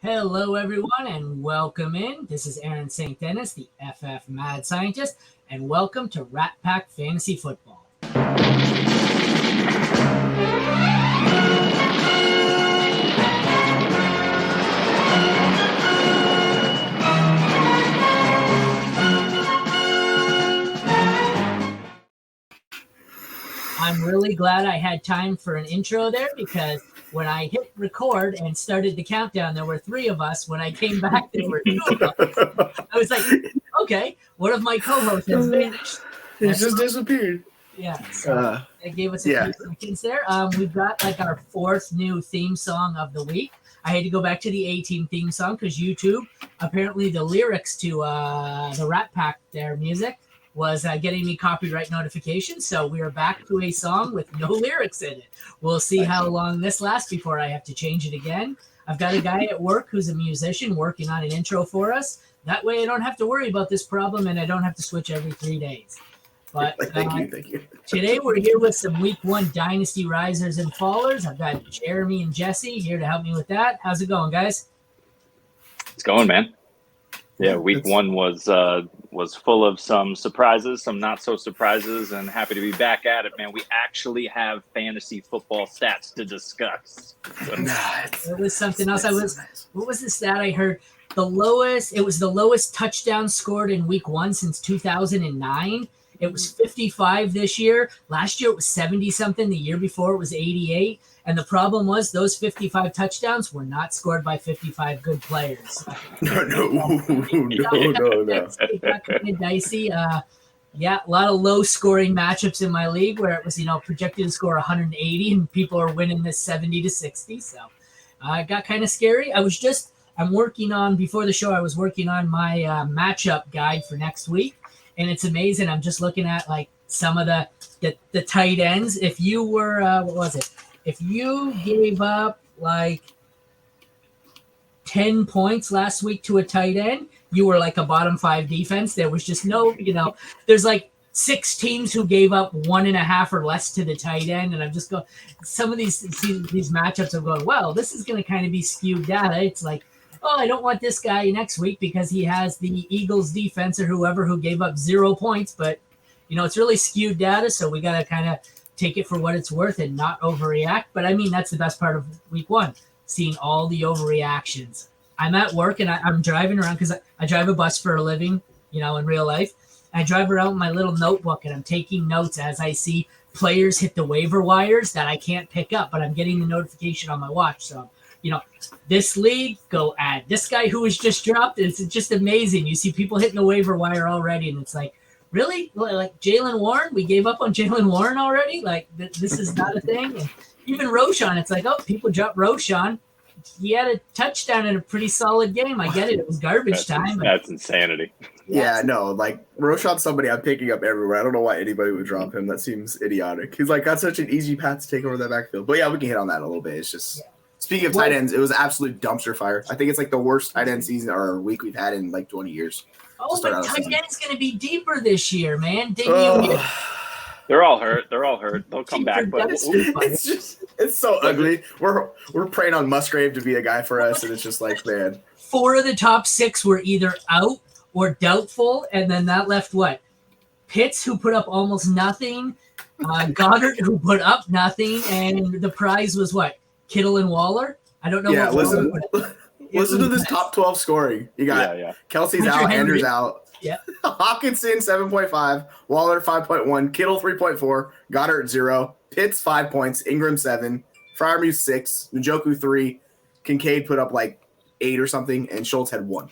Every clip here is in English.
Hello, everyone, and welcome in. This is Aaron St. Dennis, the FF Mad Scientist, and welcome to Rat Pack Fantasy Football. I'm really glad I had time for an intro there because when I hit record and started the countdown, there were three of us. When I came back, there were two of us. I was like, okay, one of my co-hosts has vanished. He just disappeared. Yeah, so that gave us a few seconds there. We've got like our fourth new theme song of the week. I had to go back to the A-Team theme song because YouTube, apparently the lyrics to the Rat Pack, their music, was getting me copyright notifications. So we are back to a song with no lyrics in it. We'll see how long this lasts before I have to change it again. I've got a guy at work who's a musician working on an intro for us. That way I don't have to worry about this problem and I don't have to switch every 3 days. But thank you. Today we're here with some Week 1 Dynasty Risers and Fallers. I've got Jeremy and Jesse here to help me with that. How's it going, guys? It's going, man. Yeah, Week 1 was full of some surprises, some not so surprises, and happy to be back at it, man. We actually have fantasy football stats to discuss. It was something else. What was the stat I heard? It was the lowest touchdown scored in Week 1 since 2009. It was 55 this year. Last year it was 70-something. The year before it was 88. And the problem was those 55 touchdowns were not scored by 55 good players. No. It got kind of dicey. A lot of low-scoring matchups in my league where it was, projected to score 180 and people are winning this 70-60. So it got kind of scary. Before the show, I was working on my matchup guide for next week. And it's amazing. I'm just looking at like some of the tight ends. If you were, if you gave up like 10 points last week to a tight end, you were like a bottom 5 defense. There was just no, there's like 6 teams who gave up 1.5 or less to the tight end. And I'm just going, some of these matchups are going, well, this is going to kind of be skewed data. It's like, oh, I don't want this guy next week because he has the Eagles defense or whoever who gave up 0 points. But, it's really skewed data. So we got to kind of take it for what it's worth and not overreact. But I mean, that's the best part of Week 1, seeing all the overreactions. I'm at work and I'm driving around because I drive a bus for a living, in real life. I drive around with my little notebook and I'm taking notes as I see players hit the waiver wires that I can't pick up, but I'm getting the notification on my watch. So, this league, go add this guy who was just dropped. It's just amazing. You see people hitting the waiver wire already, and it's like, really? Like Jaylen Warren? We gave up on Jaylen Warren already? Like, this is not a thing? And even Roshan, it's like, oh, people dropped Roshan. He had a touchdown in a pretty solid game. I get it. It was garbage time. That's insanity. Yeah, no, like Roshan's somebody I'm picking up everywhere. I don't know why anybody would drop him. That seems idiotic. He's like got such an easy path to take over that backfield. But yeah, we can hit on that a little bit. It's just speaking of tight ends, it was absolute dumpster fire. I think it's like the worst tight end season or week we've had in like 20 years. Oh, but tight end's going to be deeper this year, man. They're all hurt. They'll come back. But it's so ugly. We're praying on Musgrave to be a guy for us, and it's just like, man. 4 of the top 6 were either out or doubtful, and then that left what? Pitts, who put up almost nothing, Goddard, who put up nothing, and the prize was what? Kittle and Waller? I don't know. Yeah, listen to this top 12 scoring. You got Kelsey's out, Andrews out. Yeah. Hawkinson 7.5, Waller 5.1, Kittle 3.4, Goddard 0, Pitts 5 points, Ingram 7, Freiermuth 6, Njoku 3, Kincaid put up like 8 or something, and Schultz had 1.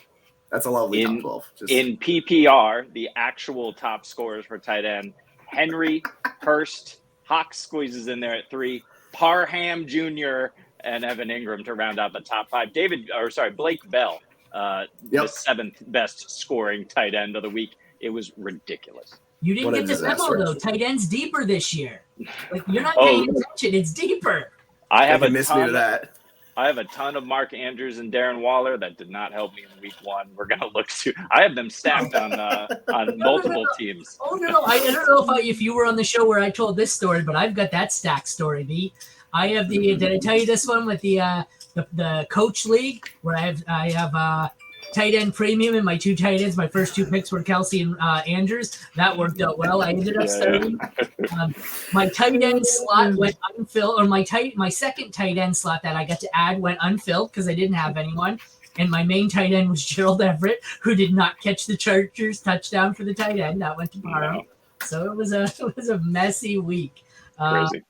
That's a lovely top 12. In PPR, the actual top scorers for tight end, Henry, Hurst, Hawks squeezes in there at 3, Parham Jr., and Evan Ingram to round out the top 5. Blake Bell, the 7th best scoring tight end of the week. It was ridiculous. You didn't get the memo, though. Tight end's deeper this year. Like, you're not paying attention. It's deeper. I have a ton, me to that. I have a ton of Mark Andrews and Darren Waller. That did not help me in week 1. We're gonna look to. I have them stacked on multiple teams. Oh no! I don't know if you were on the show where I told this story, but I've got that stack story. I have the. Did I tell you this one with the coach league where I have tight end premium and my 2 tight ends. My first 2 picks were Kelsey and Andrews. That worked out well. I ended up starting. My tight end slot went unfilled, or my second tight end slot that I got to add went unfilled because I didn't have anyone. And my main tight end was Gerald Everett, who did not catch the Chargers touchdown for the tight end. That went to Barrow. No. So it was a messy week. Crazy.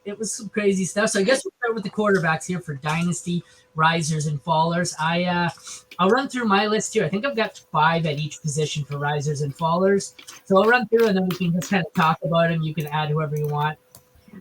It was some crazy stuff. So I guess we'll start with the quarterbacks here for Dynasty Risers and Fallers. I'll run through my list here. I think I've got 5 at each position for Risers and Fallers. So I'll run through and then we can just kind of talk about them. You can add whoever you want.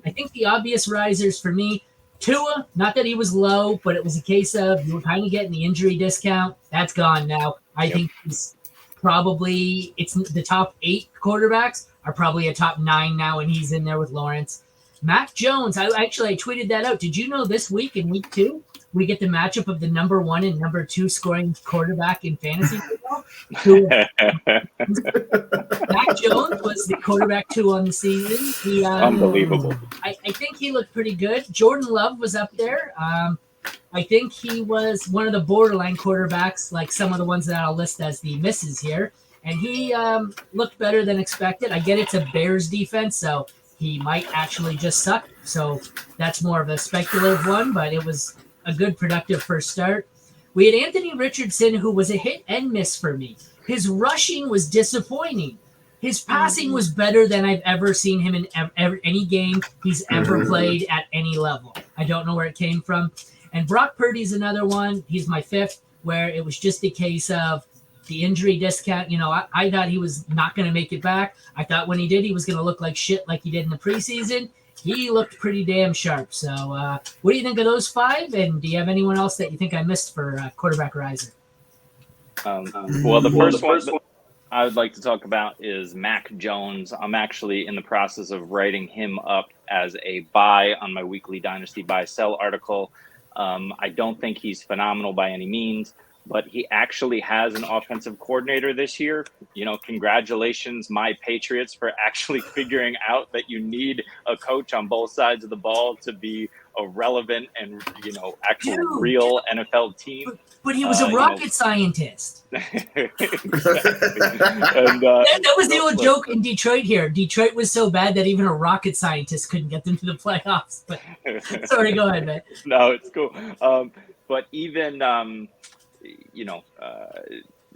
I think the obvious Risers for me, Tua, not that he was low, but it was a case of you were kind of getting the injury discount. That's gone now. I think he's probably, it's the top 8 quarterbacks are probably a top 9 now, and he's in there with Lawrence. Mac Jones, I tweeted that out. Did you know this week in week 2, we get the matchup of the number 1 and number 2 scoring quarterback in fantasy football? Mac Jones was the quarterback 2 on the season. Unbelievable. I think he looked pretty good. Jordan Love was up there. I think he was one of the borderline quarterbacks, like some of the ones that I'll list as the misses here. And he looked better than expected. I get it's a Bears defense, so he might actually just suck. So that's more of a speculative one, but it was a good, productive first start. We had Anthony Richardson, who was a hit and miss for me. His rushing was disappointing. His passing was better than I've ever seen him in any game he's ever played at any level. I don't know where it came from. And Brock Purdy's another one. He's my 5th, where it was just a case of the injury discount. You know, I thought he was not going to make it back. I thought when he did, he was going to look like shit like he did in the preseason. He looked pretty damn sharp. So what do you think of those 5? And do you have anyone else that you think I missed for quarterback riser? Well, the first one I would like to talk about is Mac Jones. I'm actually in the process of writing him up as a buy on my weekly Dynasty Buy Sell article. I don't think he's phenomenal by any means, but he actually has an offensive coordinator this year. You know, congratulations, my Patriots, for actually figuring out that you need a coach on both sides of the ball to be a relevant and, you know, actual real NFL team. But he was a rocket scientist. Exactly. And, that was the old joke in Detroit here. Detroit was so bad that even a rocket scientist couldn't get them to the playoffs. But sorry, go ahead, man. No, it's cool. But even,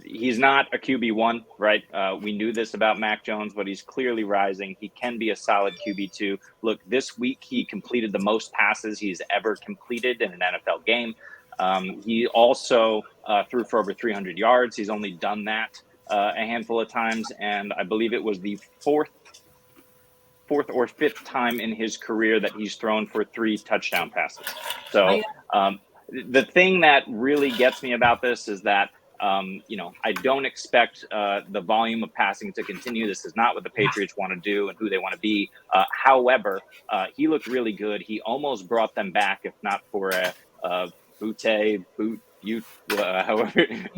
he's not a QB1, right? We knew this about Mac Jones, but he's clearly rising. He can be a solid QB2. Look, this week he completed the most passes he's ever completed in an NFL game. He also threw for over 300 yards. He's only done that a handful of times, and I believe it was the fourth or fifth time in his career that he's thrown for 3 touchdown passes. So the thing that really gets me about this is that I don't expect the volume of passing to continue. This is not what the Patriots want to do and who they want to be. However, he looked really good. He almost brought them back, if not for a however you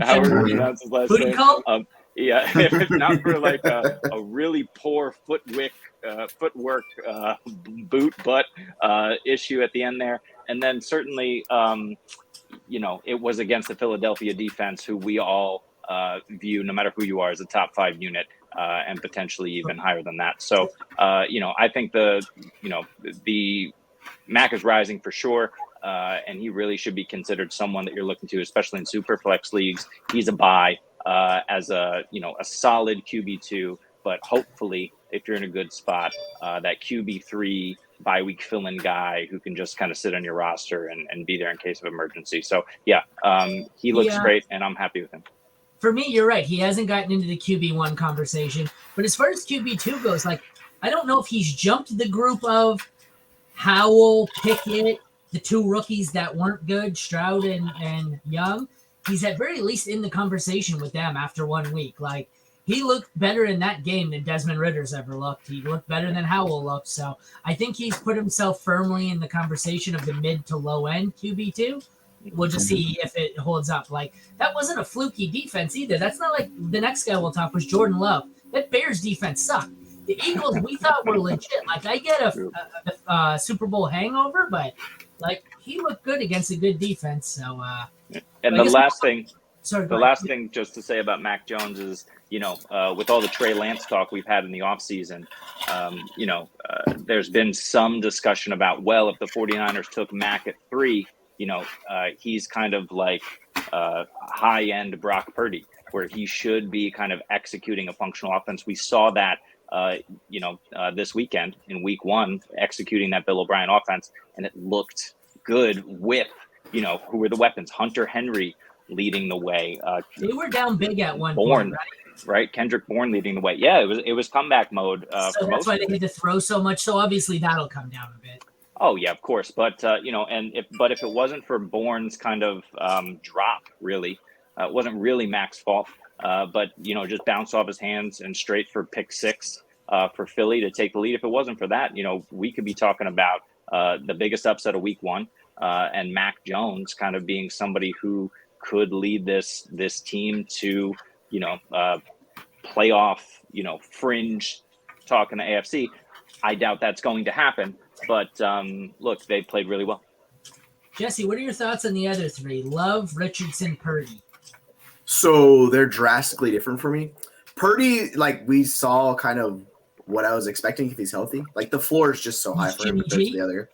pronounce his last name. If not for like a really poor footwork boot butt issue at the end there. And then certainly, it was against the Philadelphia defense, who we all view, no matter who you are, as a top 5 unit and potentially even higher than that. So, I think the Mac is rising for sure. And he really should be considered someone that you're looking to, especially in super flex leagues. He's a buy as a solid QB2, but hopefully if you're in a good spot, that QB3 bye week fill-in guy who can just kind of sit on your roster and be there in case of emergency. So he looks great and I'm happy with him. For me, you're right. He hasn't gotten into the QB1 conversation, but as far as QB2 goes, like, I don't know if he's jumped the group of Howell, Pickett, the 2 rookies that weren't good, Stroud and Young. He's at very least in the conversation with them after 1 week. Like, he looked better in that game than Desmond Ritter's ever looked. He looked better than Howell looked. So I think he's put himself firmly in the conversation of the mid to low end QB2. We'll just see if it holds up. Like, that wasn't a fluky defense either. That's not like the next guy we'll talk was Jordan Love. That Bears defense sucked. The Eagles, we thought were legit. Like, I get a Super Bowl hangover, but, like, he looked good against a good defense. So, and the last thing, thing just to say about Mac Jones is, with all the Trey Lance talk we've had in the offseason, there's been some discussion about, well, if the 49ers took Mac at 3, he's kind of like high-end Brock Purdy, where he should be kind of executing a functional offense. We saw that, this weekend in week 1, executing that Bill O'Brien offense, and it looked good with, who were the weapons? Hunter Henry leading the way. They were down big at one point, right? Right, Kendrick Bourne leading the way. Yeah, it was comeback mode. So that's why they had to throw so much. So obviously that'll come down a bit. Oh yeah, of course. But if it wasn't for Bourne's kind of drop, really, it wasn't really Mac's fault. But just bounced off his hands and straight for pick 6 for Philly to take the lead. If it wasn't for that, we could be talking about the biggest upset of week 1 and Mac Jones kind of being somebody who could lead this team to playoff, fringe talk in the AFC. I doubt that's going to happen, but look, they played really well. Jesse, what are your thoughts on the other 3? Love, Richardson, Purdy. So they're drastically different for me. Purdy, like, we saw kind of what I was expecting if he's healthy. Like, the floor is just so high for him compared to the other.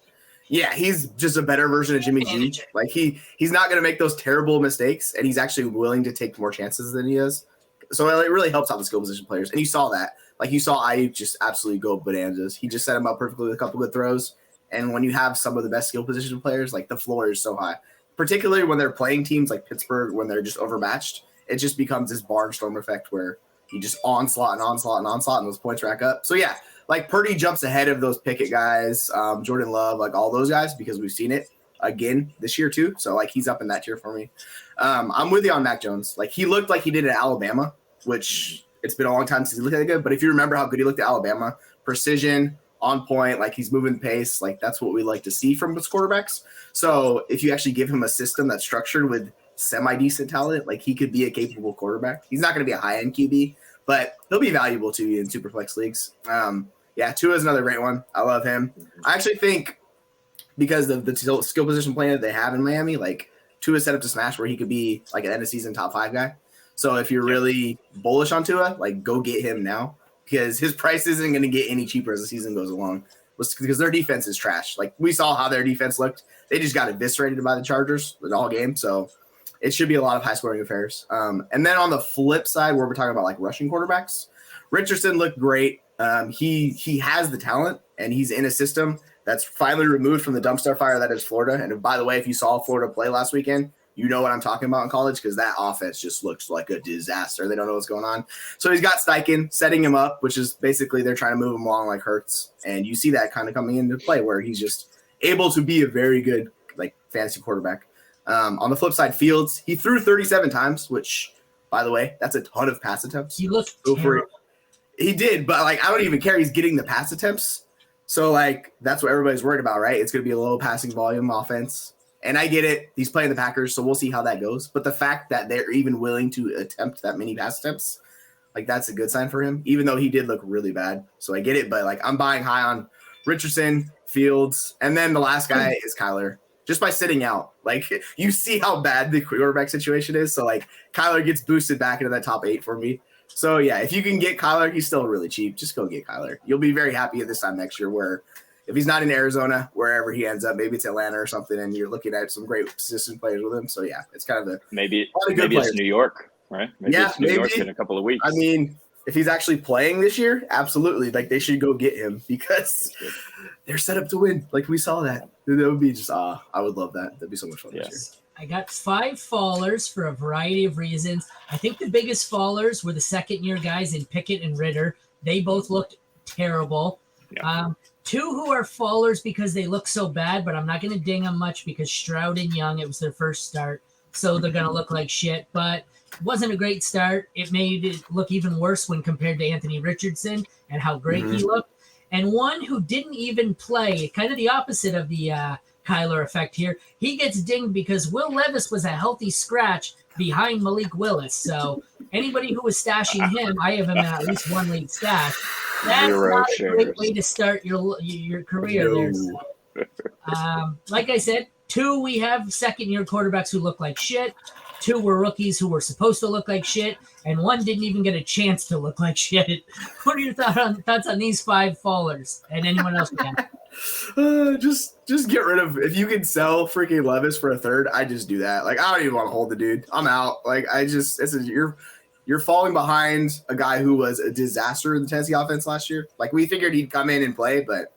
Yeah, he's just a better version of Jimmy G. Like, he's not going to make those terrible mistakes, and he's actually willing to take more chances than he does. So it really helps out the skill position players. And you saw that. Like, you saw Ayuk just absolutely go bananas. He just set him up perfectly with a couple good throws. And when you have some of the best skill position players, like, the floor is so high. Particularly when they're playing teams like Pittsburgh, when they're just overmatched, it just becomes this barnstorm effect where you just onslaught, and those points rack up. So, yeah, like, Purdy jumps ahead of those Pickett guys, Jordan Love, like, all those guys, because we've seen it again this year too. So, like, he's up in that tier for me. I'm with you on Mac Jones. Like, he looked like he did at Alabama, which it's been a long time since he looked that good. But if you remember how good he looked at Alabama, precision, on point, like, he's moving pace. Like, that's what we like to see from his quarterbacks. So if you actually give him a system that's structured with semi-decent talent, like, he could be a capable quarterback. He's not going to be a high-end QB, but he'll be valuable to you in Superflex leagues. Tua is another great one. I love him. I actually think because of the skill position plan that they have in Miami, like, Tua is set up to smash where he could be like an end of season top 5 guy. So if you're really bullish on Tua, like, go get him now, because his price isn't going to get any cheaper as the season goes along, because their defense is trash. Like, we saw how their defense looked. They just got eviscerated by the Chargers in all game. So it should be a lot of high scoring affairs. And then on the flip side, where we're talking about like rushing quarterbacks, Richardson looked great. He has the talent, and he's in a system that's finally removed from the dumpster fire that is Florida. And by the way, if you saw Florida play last weekend, you know what I'm talking about in college, because that offense just looks like a disaster. They don't know what's going on. So he's got Steichen setting him up, which is basically they're trying to move him along like Hurts. And you see that kind of coming into play where he's just able to be a very good, like, fantasy quarterback. On the flip side, Fields, he threw 37 times, which, by the way, that's a ton of pass attempts. He looked terrible. He did, but, like, I don't even care. He's getting the pass attempts. So, like, that's what everybody's worried about, right? It's going to be a low passing volume offense. And I get it. He's playing the Packers, so we'll see how that goes. But the fact that they're even willing to attempt that many pass attempts, like, that's a good sign for him, even though he did look really bad. So I get it. But, like, I'm buying high on Richardson, Fields, and then the last guy is Kyler. Just by sitting out. Like, you see how bad the quarterback situation is. So, like, Kyler gets boosted back into that top 8 for me. So, yeah, if you can get Kyler, he's still really cheap. Just go get Kyler. You'll be very happy at this time next year, where if he's not in Arizona, wherever he ends up, maybe it's Atlanta or something, and you're looking at some great position players with him. So, yeah, it's kind of the maybe it's New York, right? Maybe it's New York in a couple of weeks. I mean, if he's actually playing this year, absolutely. Like, they should go get him because they're set up to win. Like, we saw that. That would be just, I would love that. That'd be so much fun this year. I got 5 fallers for a variety of reasons. I think the biggest fallers were the second-year guys in Pickett and Ritter. They both looked terrible. Yeah. 2 who are fallers because they look so bad, but I'm not going to ding them much because Stroud and Young, it was their first start, so they're going to look like shit. But it wasn't a great start. It made it look even worse when compared to Anthony Richardson and how great he looked. And one who didn't even play, kind of the opposite of the Kyler effect here. He gets dinged because Will Levis was a healthy scratch behind Malik Willis. So anybody who was stashing him, I have him in at least one league stash. That's Zero not a great shares. way to start your career there. So, like I said, 2, we have second-year quarterbacks who look like shit. 2 were rookies who were supposed to look like shit, and 1 didn't even get a chance to look like shit. What are your thoughts on these 5 fallers and anyone else? Just get rid of, if you can sell freaking Levis for a third, I just do that. Like, I don't even want to hold the dude. I'm out. Like, you're falling behind a guy who was a disaster in the Tennessee offense last year. Like, we figured he'd come in and play, but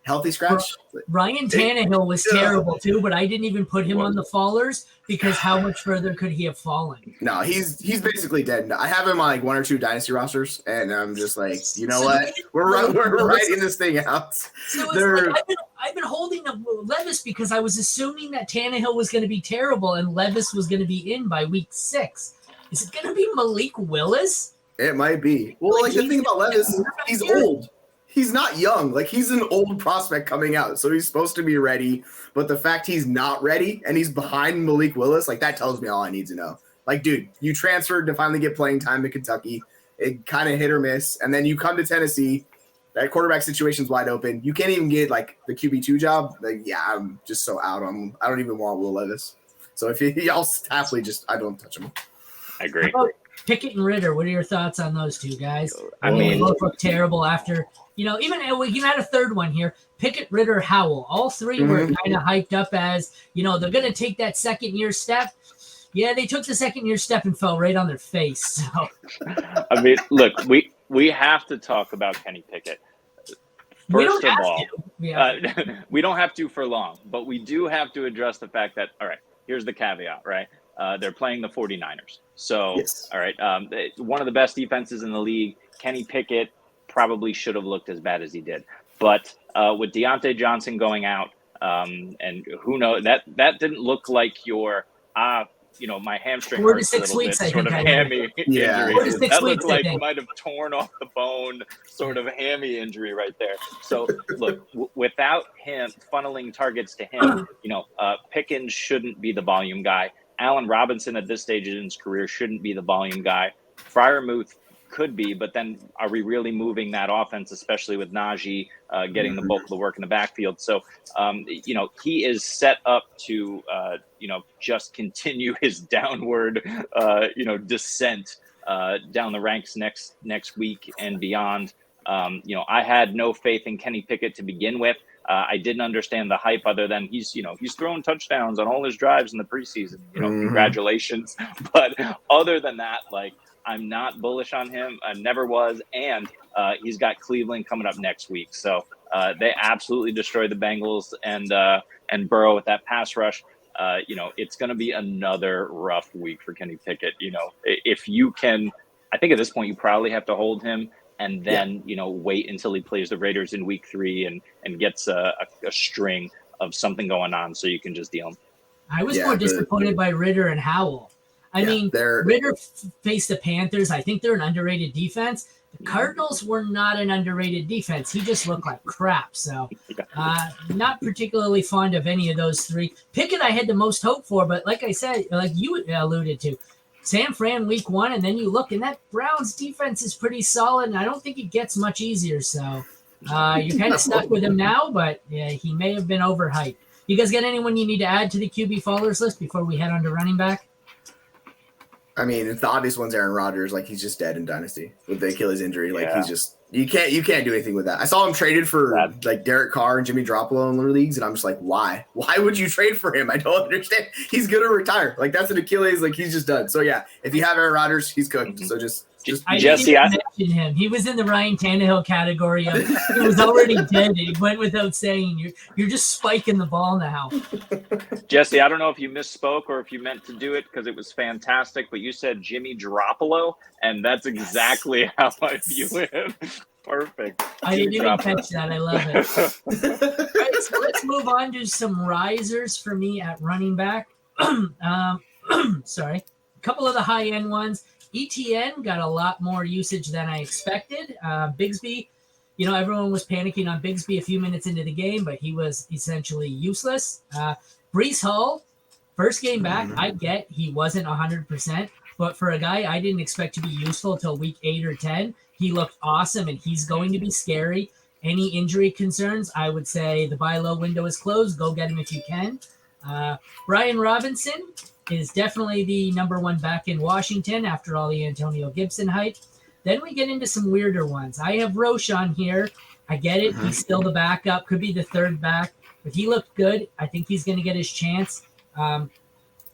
healthy scratch. Ryan Tannehill was terrible too, but I didn't even put him on the fallers because how much further could he have fallen? No, he's basically dead. I have him on like 1 or 2 dynasty rosters, and I'm just like, you know what? We're writing this thing out. So like, I've been holding Levis because I was assuming that Tannehill was going to be terrible and Levis was going to be in by week 6. Is it going to be Malik Willis? It might be. Well, like the thing about Levis, he's old. He's not young. Like, he's an old prospect coming out, so he's supposed to be ready. But the fact he's not ready and he's behind Malik Willis, like, that tells me all I need to know. Like, dude, you transferred to finally get playing time in Kentucky. It kind of hit or miss. And then you come to Tennessee. That quarterback situation's wide open. You can't even get, like, the QB2 job. Like, yeah, I'm just so out on him. I don't even want Will Levis. So if y'all happily just – I don't touch him. I agree. Pickett and Ritter, what are your thoughts on those 2 guys? I mean, they both look terrible after – even we can add a third one here. Pickett, Ritter, Howell. All 3 were kind of hyped up as, they're going to take that second-year step. Yeah, they took the second-year step and fell right on their face. So, I mean, look, we have to talk about Kenny Pickett. First of all, we don't have to for long, but we do have to address the fact that, all right, here's the caveat, right? They're playing the 49ers. So, yes. All right, one of the best defenses in the league, Kenny Pickett, probably should have looked as bad as he did. But with Deontay Johnson going out, and who knows, that didn't look like your, my hamstring 4 to 6 weeks, bit, sort of hammy injury. 4 to 6 that weeks, looked like it might have torn off the bone, sort of hammy injury right there. So, look, without him funneling targets to him, Pickens shouldn't be the volume guy. Allen Robinson at this stage in his career shouldn't be the volume guy. Freiermuth could be, but then are we really moving that offense, especially with Najee getting the bulk of the work in the backfield? So, he is set up to, just continue his downward, descent down the ranks next week and beyond. I had no faith in Kenny Pickett to begin with. I didn't understand the hype other than he's throwing touchdowns on all his drives in the preseason. Congratulations. But other than that, like, I'm not bullish on him. I never was. And he's got Cleveland coming up next week. So they absolutely destroyed the Bengals and Burrow with that pass rush. It's going to be another rough week for Kenny Pickett. If you can, I think at this point you probably have to hold him and then, wait until he plays the Raiders in week 3 and gets a string of something going on so you can just deal him. I was more disappointed by Ritter and Howell. I mean, Ritter faced the Panthers. I think they're an underrated defense. The Cardinals were not an underrated defense. He just looked like crap. So not particularly fond of any of those 3. Pickett I had the most hope for, but like I said, like you alluded to, San Fran week 1, and then you look, and that Browns defense is pretty solid, and I don't think it gets much easier. So you're kind of stuck with him now, but he may have been overhyped. You guys got anyone you need to add to the QB fallers list before we head on to running back? I mean, it's the obvious one's Aaron Rodgers. Like, he's just dead in Dynasty with the Achilles injury. Like, he's just you can't do anything with that. I saw him traded for like Derek Carr and Jimmy Garoppolo in other leagues, and I'm just like, why? Why would you trade for him? I don't understand. He's gonna retire. Like, that's an Achilles. Like, he's just done. So yeah, if you have Aaron Rodgers, he's cooked. So just Jesse, I mentioned him. He was in the Ryan Tannehill category of he was already dead. It went without saying. You're just spiking the ball now. Jesse, I don't know if you misspoke or if you meant to do it because it was fantastic, but you said Jimmy Garoppolo, and that's exactly how I view him. Perfect. I didn't even catch that. I love it. All right, so let's move on to some risers for me at running back. Sorry. A couple of the high-end ones. ETN got a lot more usage than I expected. Bigsby, everyone was panicking on Bigsby a few minutes into the game, but he was essentially useless. Breece Hall, first game back, I get he wasn't 100%, but for a guy I didn't expect to be useful until week 8 or 10, he looked awesome, and he's going to be scary. Any injury concerns, I would say the buy low window is closed. Go get him if you can. Brian Robinson is definitely the number one back in Washington after all the Antonio Gibson hype. Then we get into some weirder ones. I have Roschon here. I get it. He's still the backup. Could be the third back. But he looked good. I think he's going to get his chance.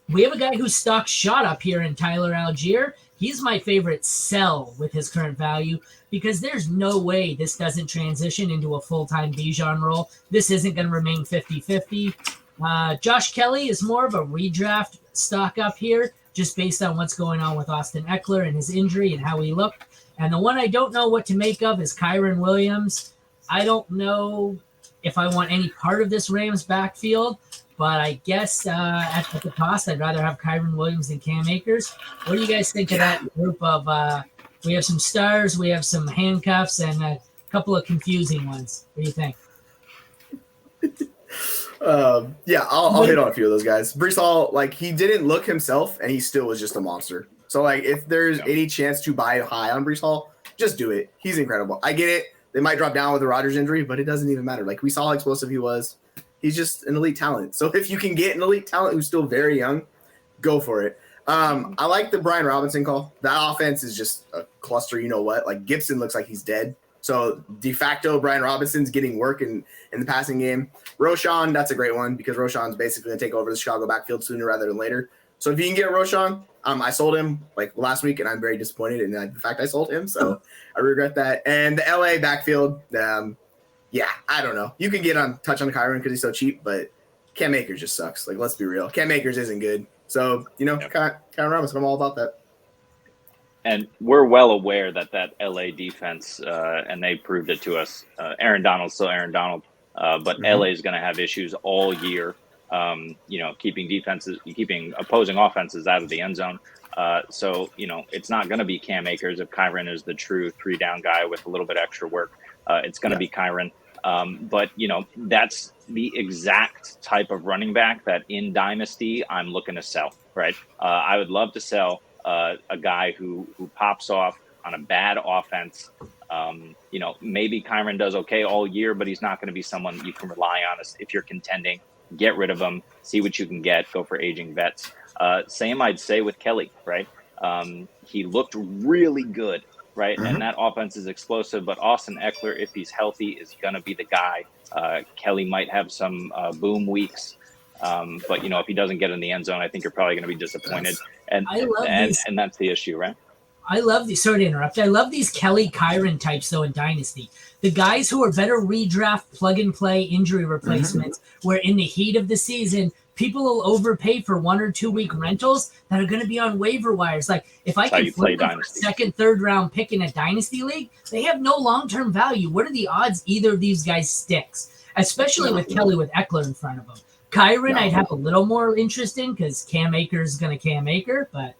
We have a guy whose stock shot up here in Tyler Algier. He's my favorite sell with his current value because there's no way this doesn't transition into a full-time Bijan role. This isn't going to remain 50-50. Josh Kelly is more of a redraft stock up here just based on what's going on with Austin Eckler and his injury and how he looked. And the one I don't know what to make of is Kyron Williams. I don't know if I want any part of this Rams backfield, but I guess at the cost, I'd rather have Kyron Williams than Cam Akers. What do you guys think of that group of we have some stars, we have some handcuffs, and a couple of confusing ones. What do you think? I'll hit on a few of those guys. Breece Hall, he didn't look himself, and he still was just a monster. So, if there's any chance to buy high on Breece Hall, just do it. He's incredible. I get it. They might drop down with the Rodgers injury, but it doesn't even matter. We saw how explosive he was. He's just an elite talent. So if you can get an elite talent who's still very young, go for it. I like the Brian Robinson call. That offense is just a cluster. You know what? Gibson looks like he's dead. So de facto, Brian Robinson's getting work in the passing game. Roschon, that's a great one because Roschon's basically going to take over the Chicago backfield sooner rather than later. So if you can get Roschon, I sold him last week, and I'm very disappointed in the fact I sold him. So I regret that. And the LA backfield, I don't know. You can get on Kyron because he's so cheap, but Cam Akers just sucks. Let's be real. Cam Akers isn't good. So, Kyron Robinson, I'm all about that. And we're well aware that LA defense, and they proved it to us. Aaron Donald's still Aaron Donald, but LA is going to have issues all year. Keeping opposing offenses out of the end zone. So it's not going to be Cam Akers if Kyron is the true 3-down guy with a little bit extra work. It's going to be Kyron. But that's the exact type of running back that in Dynasty I'm looking to sell. Right? I would love to sell a guy who pops off on a bad offense. Maybe Kyron does okay all year, but he's not going to be someone you can rely on if you're contending. Get rid of him, see what you can get, go for aging vets. Same I'd say with Kelly, right? He looked really good, right? And that offense is explosive, but Austin Eckler, if he's healthy, is going to be the guy. Kelly might have some boom weeks, but if he doesn't get in the end zone, I think you're probably going to be disappointed. And that's the issue, right? I love these. Sorry to interrupt. I love these Kelly Kyron types though in Dynasty. The guys who are better redraft, plug and play injury replacements, where in the heat of the season, people will overpay for 1 or 2 week rentals that are going to be on waiver wires. If I can flip them for a second, third round pick in a Dynasty league, they have no long-term value. What are the odds either of these guys sticks? Especially with Kelly with Eckler in front of him. Kyron, I'd have a little more interest in because Cam Akers is going to Cam Aker, but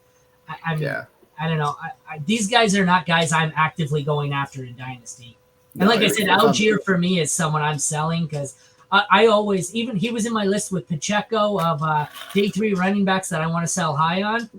I don't know. These guys are not guys I'm actively going after in Dynasty. And like I said, Algier for me is someone I'm selling because I always, even he was in my list with Pacheco of day 3 running backs that I want to sell high on.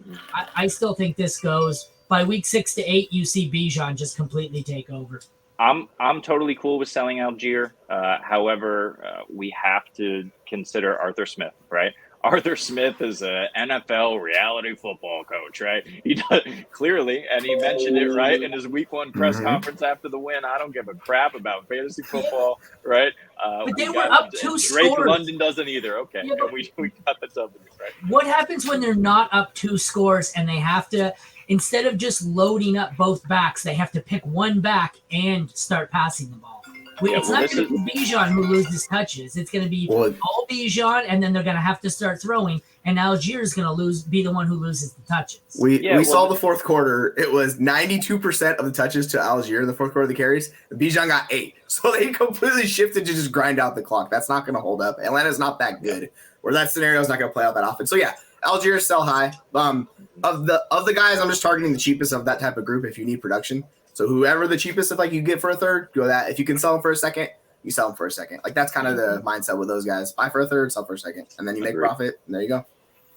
I still think this goes by week 6 to 8. You see Bijan just completely take over. I'm totally cool with selling Algier. However, we have to consider Arthur Smith, right? Arthur Smith is an NFL reality football coach, right? He does clearly, and he mentioned it right in his week 1 press conference after the win. I don't give a crap about fantasy football, right? But they were up 2 Drake scores. London doesn't either. Okay, Yeah, and we got the W, right? What happens when they're not up 2 scores and they have to, instead of just loading up both backs, they have to pick one back and start passing the ball? It's not going to be Bijan who loses touches. It's going to be all Bijan, and then they're going to have to start throwing, and Algier is going to be the one who loses the touches. We saw the fourth quarter. It was 92% of the touches to Algier in the fourth quarter of the carries. Bijan got 8. So they completely shifted to just grind out the clock. That's not going to hold up. Atlanta's not that good, where that scenario is not going to play out that often. So, Algier sell high. Of the guys, I'm just targeting the cheapest of that type of group if you need production. So whoever the cheapest, if like you get for a third, go that. If you can sell them for a second, you sell them for a second. Like that's kind of the mindset with those guys. Buy for a third, sell for a second, and then you make profit. And there you go.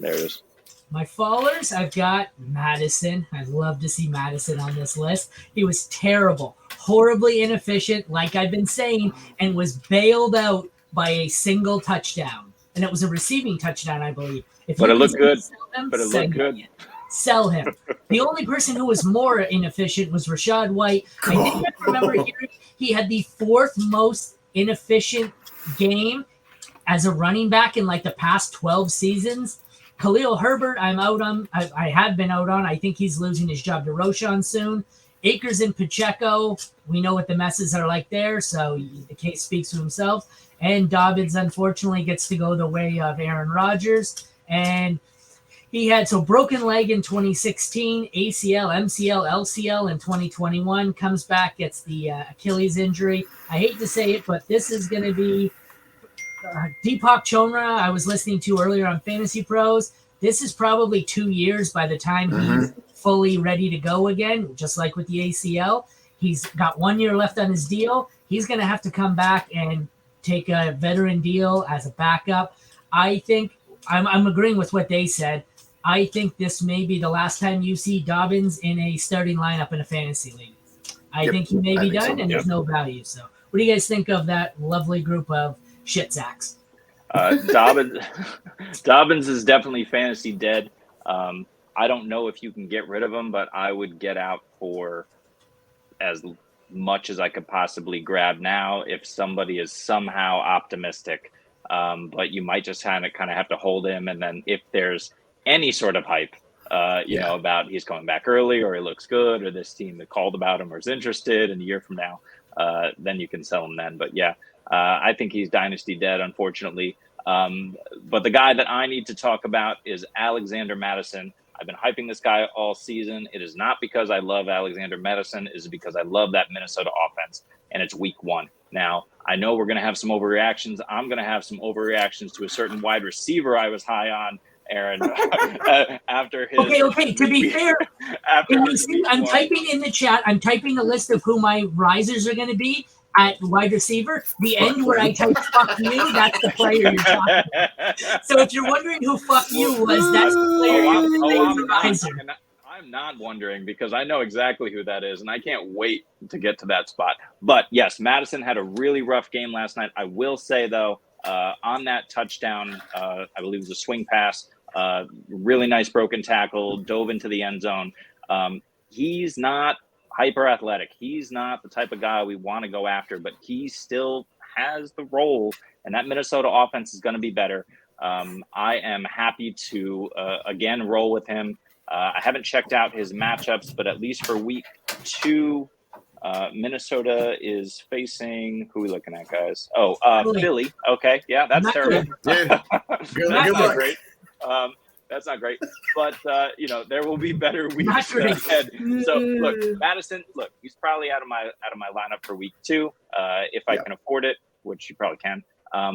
There it is. My fallers, I've got Madison. I'd love to see Madison on this list. He was terrible, horribly inefficient, like I've been saying, and was bailed out by a single touchdown. And it was a receiving touchdown, I believe. But it looked good. Sell him. The only person who was more inefficient was Rachaad White. I think I remember hearing he had the fourth most inefficient game as a running back in like the past 12 seasons. Khalil Herbert, I'm out on. I have been out on. I think he's losing his job to Roschon soon. Akers and Pacheco, we know what the messes are like there, so the case speaks for himself. And Dobbins, unfortunately, gets to go the way of Aaron Rodgers. And he had broken leg in 2016, ACL, MCL, LCL in 2021, comes back, gets the Achilles injury. I hate to say it, but this is going to be Deepak Chopra I was listening to earlier on Fantasy Pros. This is probably 2 years by the time he's fully ready to go again, just like with the ACL. He's got 1 year left on his deal. He's going to have to come back and take a veteran deal as a backup. I think I'm agreeing with what they said. I think this may be the last time you see Dobbins in a starting lineup in a fantasy league. I think he may be done, and there's no value. So what do you guys think of that lovely group of shit sacks? Dobbins is definitely fantasy dead. I don't know if you can get rid of him, but I would get out for as much as I could possibly grab now if somebody is somehow optimistic. But you might just kind of have to hold him, and then if there's any sort of hype, you know, about he's coming back early or he looks good or this team that called about him or is interested in a year from now, then you can sell him then. But yeah, I think he's dynasty dead, unfortunately. But the guy that I need to talk about is Alexander Mattison. I've been hyping this guy all season. It is not because I love Alexander Mattison. It is because I love that Minnesota offense, and it's week 1. Now, I know we're going to have some overreactions. I'm going to have some overreactions to a certain wide receiver I was high on, Aaron, after his... Okay, to be fair, I'm typing in the chat, I'm typing a list of who my risers are going to be at wide receiver. The end where I type fuck you, that's the player you're talking about. So if you're wondering who fuck you was, that's the player you're riser. I'm not wondering because I know exactly who that is, and I can't wait to get to that spot. But yes, Madison had a really rough game last night. I will say, though, on that touchdown, I believe it was a swing pass, really nice broken tackle, dove into the end zone. He's not hyper athletic. He's not the type of guy we want to go after, but he still has the role, and that Minnesota offense is going to be better. I am happy to, again, roll with him. I haven't checked out his matchups, but at least for week 2, Minnesota is facing, who are we looking at, guys? Philly. Okay. Yeah, that's terrible. That's not great. That's not great. But, you know, there will be better weeks ahead. So, look, Madison, he's probably out of my lineup for week 2, if I can afford it, which you probably can.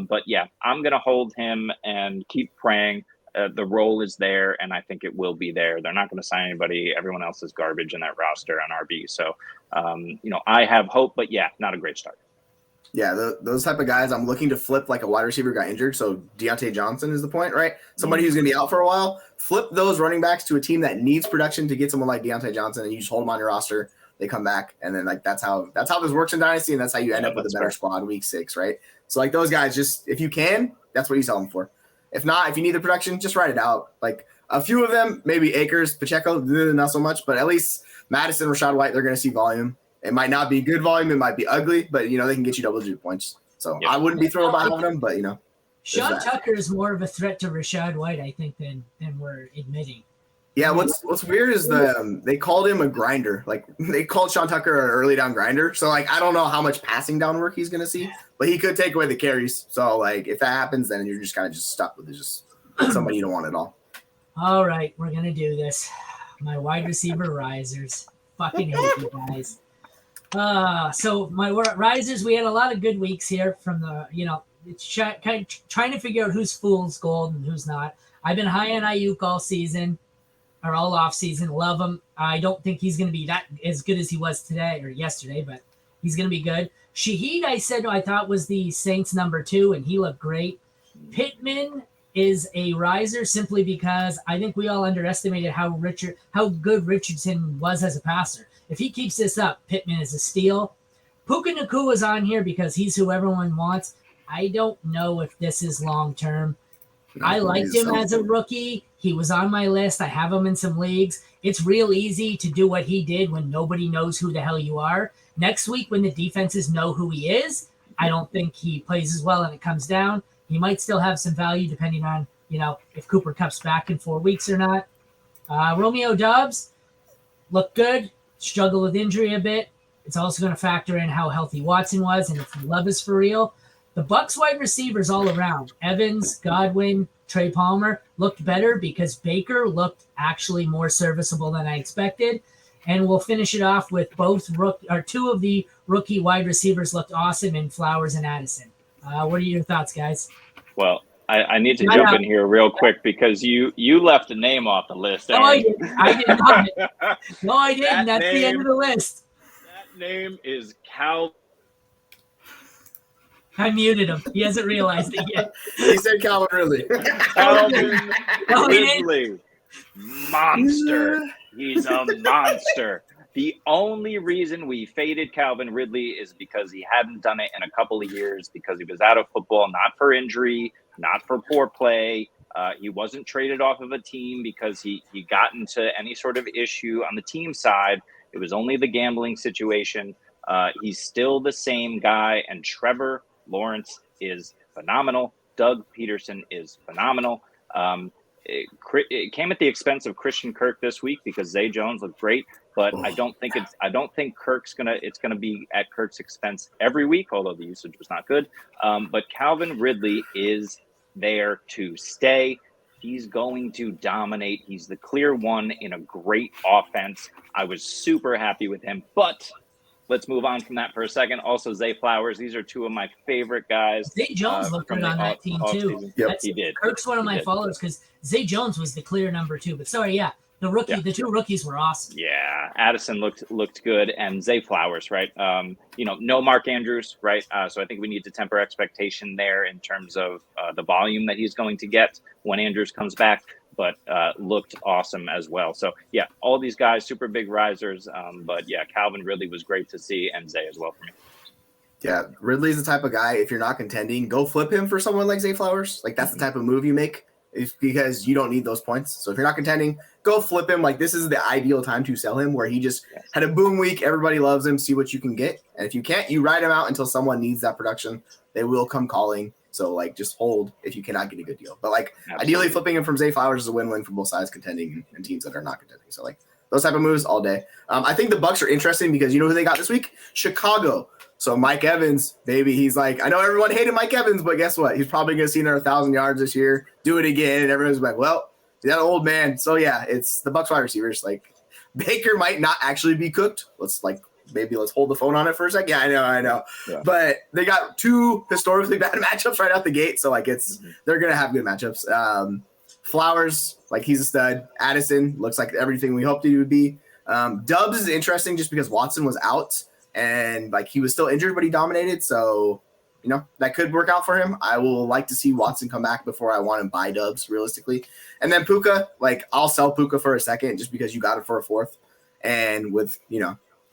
But, yeah, I'm going to hold him and keep praying. The role is there, and I think it will be there. They're not going to sign anybody. Everyone else is garbage in that roster on RB. So, you know, I have hope, but yeah, not a great start. Yeah, those type of guys, I'm looking to flip like a wide receiver got injured. So Deontay Johnson is the point, right? Somebody who's going to be out for a while. Flip those running backs to a team that needs production to get someone like Deontay Johnson, and you just hold them on your roster. They come back, and then like that's how this works in Dynasty, and that's how you end up with a better squad week 6, right? So like those guys, just if you can, that's what you sell them for. If not, if you need the production, just write it out. Like a few of them, maybe Akers, Pacheco, not so much, but at least Madison, Rachaad White, they're going to see volume. It might not be good volume. It might be ugly, but, you know, they can get you double-digit points. So I wouldn't be thrilled about having them, but, you know. Sean Tucker is more of a threat to Rachaad White, I think, than we're admitting. Yeah, what's weird is they called him a grinder. Like, they called Sean Tucker an early down grinder. So, like, I don't know how much passing down work he's going to see, but he could take away the carries. So, like, if that happens, then you're just kind of just stuck with just somebody you don't want at all. All right, we're going to do this. My wide receiver risers. Fucking hate you guys. So my risers, we had a lot of good weeks here from the, you know, it's trying to figure out who's fool's gold and who's not. I've been high on Ayuk all season. or all off season. Love him. I don't think he's going to be that as good as he was today or yesterday, but he's going to be good. Shahid, I thought was the Saints number 2, and he looked great. Pittman is a riser simply because I think we all underestimated how good Richardson was as a passer. If he keeps this up, Pittman is a steal. Puka Nacua is on here because he's who everyone wants. I don't know if this is long term. I liked him as a rookie. He was on my list. I have him in some leagues. It's real easy to do what he did when nobody knows who the hell you are. Next week, when the defenses know who he is, I don't think he plays as well and it comes down. He might still have some value depending on, if Cooper Kupp's back in 4 weeks or not. Romeo Doubs looked good, struggled with injury a bit. It's also going to factor in how healthy Watson was and if Love is for real. The Bucs wide receivers all around, Evans, Godwin, Trey Palmer, looked better because Baker looked actually more serviceable than I expected. And we'll finish it off with two of the rookie wide receivers looked awesome in Flowers and Addison. What are your thoughts, guys? Well, I need to jump in here real quick because you left a name off the list. No, I didn't. I did not. No, I didn't. That's the end of the list. That name is Cal. I muted him. He hasn't realized it yet. He said Calvin Ridley. Calvin Ridley. Monster. He's a monster. The only reason we faded Calvin Ridley is because he hadn't done it in a couple of years, because he was out of football, not for injury, not for poor play. He wasn't traded off of a team because he got into any sort of issue on the team side. It was only the gambling situation. He's still the same guy, and Trevor Lawrence is phenomenal. Doug Peterson is phenomenal. It came at the expense of Christian Kirk this week because Zay Jones looked great, but I don't think it's gonna be at Kirk's expense every week, although the usage was not good. But Calvin Ridley is there to stay. He's going to dominate. He's the clear one in a great offense. I was super happy with him, but let's move on from that for a second. Also, Zay Flowers. These are two of my favorite guys. Zay Jones looked good on that team, too. Yep. He did. Kirk's one of my followers because Zay Jones was the clear number 2. But sorry, yeah, the two rookies were awesome. Yeah, Addison looked good, and Zay Flowers, right? No Mark Andrews, right? So I think we need to temper expectation there in terms of the volume that he's going to get when Andrews comes back. But looked awesome as well. So, yeah, all these guys, super big risers. But, yeah, Calvin Ridley was great to see, and Zay as well for me. Yeah, Ridley's the type of guy, if you're not contending, go flip him for someone like Zay Flowers. Like, that's the type of move you make because you don't need those points. So if you're not contending, go flip him. Like, this is the ideal time to sell him, where he just had a boom week. Everybody loves him. See what you can get. And if you can't, you ride him out until someone needs that production. They will come calling. So, like, just hold if you cannot get a good deal. But, like, Ideally flipping him from Zay Flowers is a win-win for both sides, contending and teams that are not contending. So, like, those type of moves all day. I think the Bucs are interesting because you know who they got this week? Chicago. So, Mike Evans, baby, he's like, I know everyone hated Mike Evans, but guess what? He's probably going to see another 1,000 yards this year, do it again, and everyone's like, well, that old man. So, yeah, it's the Bucs wide receivers. Like, Baker might not actually be cooked. Let's hold the phone on it for a second. Yeah, I know. Yeah. But they got two historically bad matchups right out the gate. So, like, they're going to have good matchups. Flowers, like, he's a stud. Addison looks like everything we hoped he would be. Dubs is interesting just because Watson was out and, like, he was still injured, but he dominated. So, that could work out for him. I will like to see Watson come back before I want to buy Dubs, realistically. And then Puka, like, I'll sell Puka for a second just because you got it for a fourth. And with,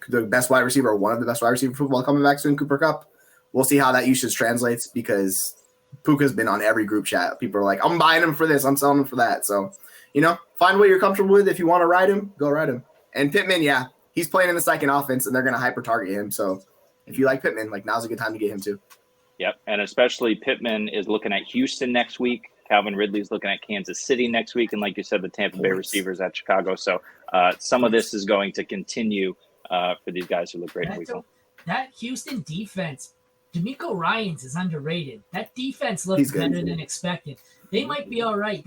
the best wide receiver, or one of the best wide receiver football coming back soon, Cooper Kupp. We'll see how that usage translates because Puka's been on every group chat. People are like, I'm buying him for this, I'm selling him for that. So, find what you're comfortable with. If you want to ride him, go ride him. And Pittman, yeah, he's playing in the second offense, and they're going to hyper target him. So if you like Pittman, like, now's a good time to get him too. Yep, and especially Pittman is looking at Houston next week. Calvin Ridley's looking at Kansas City next week, and like you said, the Tampa Bay receivers at Chicago. So some of this is going to continue for these guys who look great in week one. That Houston defense, D'Amico Ryans is underrated. That defense looks better than expected. They might be all right.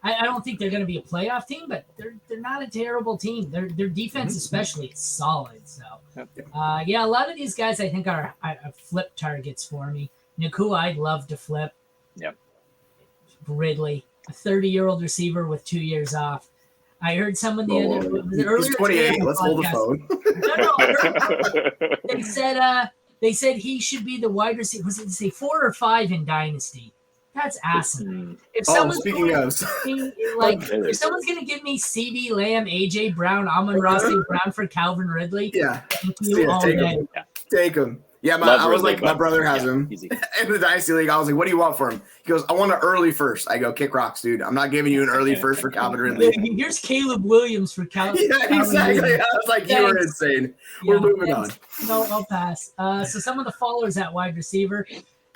I don't think they're going to be a playoff team, but they're not a terrible team. Their defense especially is solid. So, a lot of these guys I think are flip targets for me. Nacua, I'd love to flip. Yep. Ridley, a 30-year-old receiver with 2 years off. I heard someone the other was it He's earlier 28. today on the Let's hold the podcast. phone. They said he should be the wide receiver. Was it say 4 or 5 in Dynasty? That's awesome. If someone's speaking of, if someone's gonna give me CD Lamb, AJ Brown, Amon-Ra St. Brown for Calvin Ridley, thank you all day. Take him. Yeah, I was like, my brother has him in the Dynasty League. I was like, what do you want for him? He goes, I want an early first. I go, kick rocks, dude. I'm not giving you an early first for Calvin Ridley. Here's Caleb Williams for Calvin. Yeah, exactly. I was like, you were insane. We're moving on. No, I'll pass. So some of the followers at wide receiver,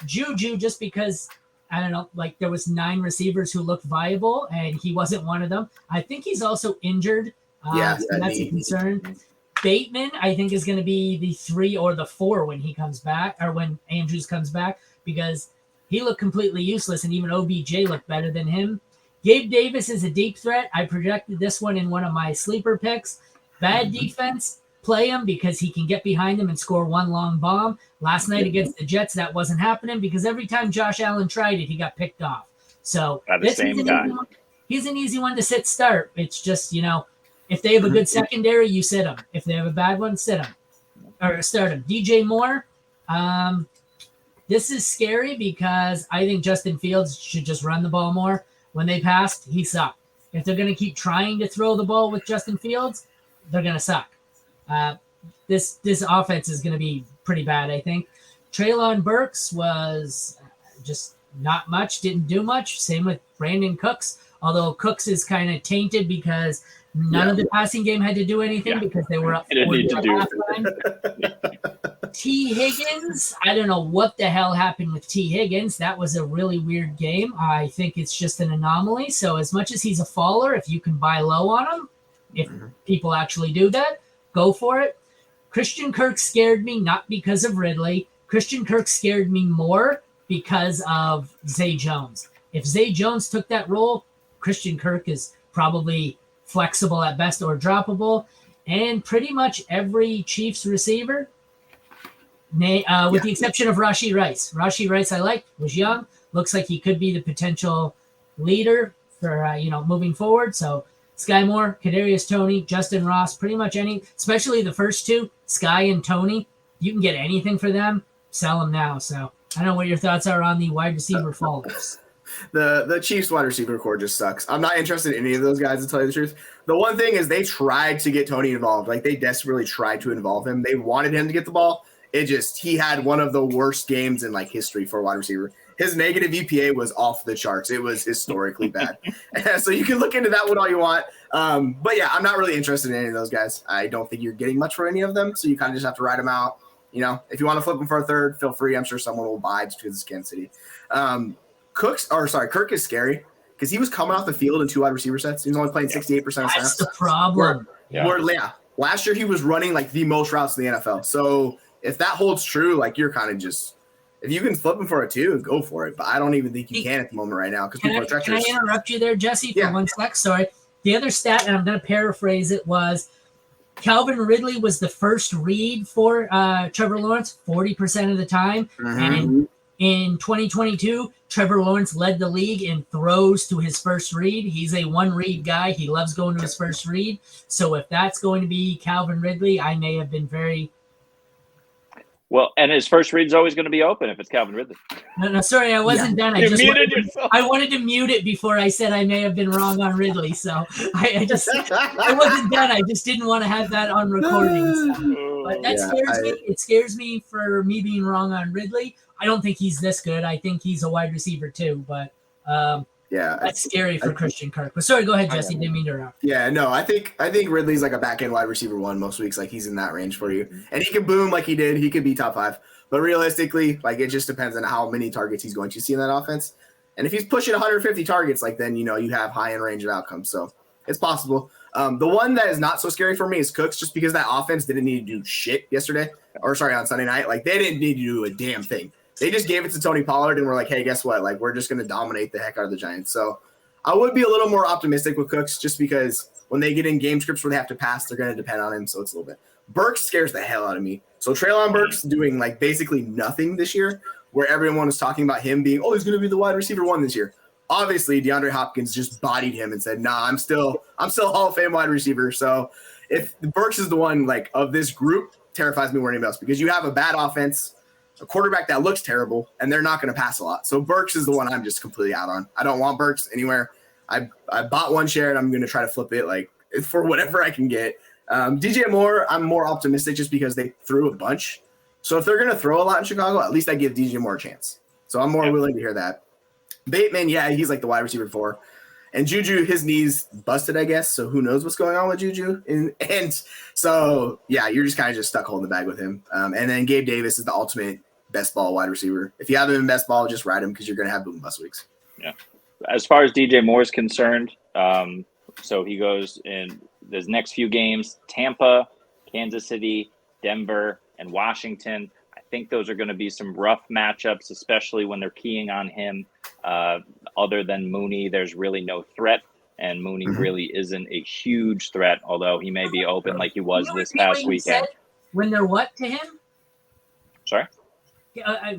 Juju, just because I don't know, like there was 9 receivers who looked viable, and he wasn't one of them. I think he's also injured. So that's a concern. Bateman, I think, is going to be the 3 or the 4 when he comes back, or when Andrews comes back, because he looked completely useless, and even OBJ looked better than him. Gabe Davis is a deep threat. I projected this one in one of my sleeper picks. Bad defense, play him because he can get behind him and score one long bomb. Last night against the Jets, that wasn't happening because every time Josh Allen tried it, he got picked off. So this is he's an easy one to sit start. It's just, if they have a good secondary, you sit them. If they have a bad one, sit them or start them. DJ Moore, this is scary because I think Justin Fields should just run the ball more. When they passed, he sucked. If they're going to keep trying to throw the ball with Justin Fields, they're going to suck. This offense is going to be pretty bad, I think. Treylon Burks was just not much, didn't do much. Same with Brandon Cooks, although Cooks is kind of tainted because none of the passing game had to do anything because they were up 40 at halftime. T. Higgins, I don't know what the hell happened with T. Higgins. That was a really weird game. I think it's just an anomaly. So as much as he's a faller, if you can buy low on him, if people actually do that, go for it. Christian Kirk scared me, not because of Ridley. Christian Kirk scared me more because of Zay Jones. If Zay Jones took that role, Christian Kirk is probably flexible at best or droppable. And pretty much every Chiefs receiver, with the exception of Rashee Rice. Rashee Rice I liked, was young, looks like he could be the potential leader for moving forward. So Sky Moore, Kadarius Toney, Justin Ross, pretty much any, especially the first 2, Sky and Toney. You can get anything for them, sell them now. So I don't know what your thoughts are on the wide receiver fallers. The Chiefs wide receiver core just sucks. I'm not interested in any of those guys, to tell you the truth. The one thing is they tried to get Toney involved. Like, they desperately tried to involve him. They wanted him to get the ball. He had one of the worst games in history for a wide receiver. His negative EPA was off the charts. It was historically bad. So you can look into that one all you want. But yeah, I'm not really interested in any of those guys. I don't think you're getting much for any of them. So you kind of just have to ride them out. If you want to flip them for a third, feel free. I'm sure someone will buy just because it's Kansas City. Kirk is scary because he was coming off the field in 2 wide receiver sets. He was only playing 68% of snaps. That's the problem. Last year he was running the most routes in the NFL. So if that holds true, you're kind of just, if you can flip him for a 2, go for it. But I don't even think you can at the moment right now because people are treacherous. Can I interrupt you there, Jesse, for 1 sec? Sorry. The other stat, and I'm going to paraphrase it, was Calvin Ridley was the first read for Trevor Lawrence 40% of the time. And in 2022, Trevor Lawrence led the league in throws to his first read. He's a 1-read guy. He loves going to his first read. So if that's going to be Calvin Ridley, I may have been very... Well, and his first read is always going to be open if it's Calvin Ridley. No, sorry, I wasn't done. I wanted to mute it before I said I may have been wrong on Ridley. So I wasn't done. I just didn't want to have that on recording. So. But that scares me. It scares me for me being wrong on Ridley. I don't think he's this good. I think he's a wide receiver too. But that's scary for Christian Kirk. But sorry, go ahead, Jesse. Didn't mean to interrupt. Yeah, no, I think Ridley's a back end wide receiver 1 most weeks. He's in that range for you, and he can boom like he did. He could be top 5, but realistically, it just depends on how many targets he's going to see in that offense. And if he's pushing 150 targets, then you have high end range of outcomes. So it's possible. The one that is not so scary for me is Cooks, just because that offense didn't need to do shit on Sunday night. They didn't need to do a damn thing. They just gave it to Tony Pollard and were like, hey, guess what? We're just going to dominate the heck out of the Giants. So I would be a little more optimistic with Cooks just because when they get in game scripts where they have to pass, they're going to depend on him. So it's a little bit. Burks scares the hell out of me. So Treylon Burks doing basically nothing this year, where everyone was talking about him being, he's going to be the wide receiver 1 this year. obviously DeAndre Hopkins just bodied him and said, "Nah, I'm still a Hall of Fame wide receiver." So if Burks is the one like of this group, terrifies me more than anybody else because you have a bad offense, a quarterback that looks terrible, and they're not going to pass a lot. So Burks is the one I'm just completely out on. I don't want Burks anywhere. I bought one share and I'm going to try to flip it like for whatever I can get. DJ Moore, I'm more optimistic just because they threw a bunch. So if they're going to throw a lot in Chicago, at least I give DJ Moore a chance. So I'm more willing to hear that. Bateman, yeah, he's like the wide receiver 4. And Juju, his knees busted, I guess. So who knows what's going on with Juju? And so, yeah, you're just kind of just stuck holding the bag with him. And then Gabe Davis is the ultimate best ball wide receiver. If you have him in best ball, just ride him because you're going to have boom bust weeks. Yeah. As far as DJ Moore is concerned, so he goes in his next few games, Tampa, Kansas City, Denver, and Washington. I think those are going to be some rough matchups, especially when they're keying on him. Other than Mooney, there's really no threat, and Mooney really isn't a huge threat, although he may be open like he was this past weekend. When they're what to him? Sorry?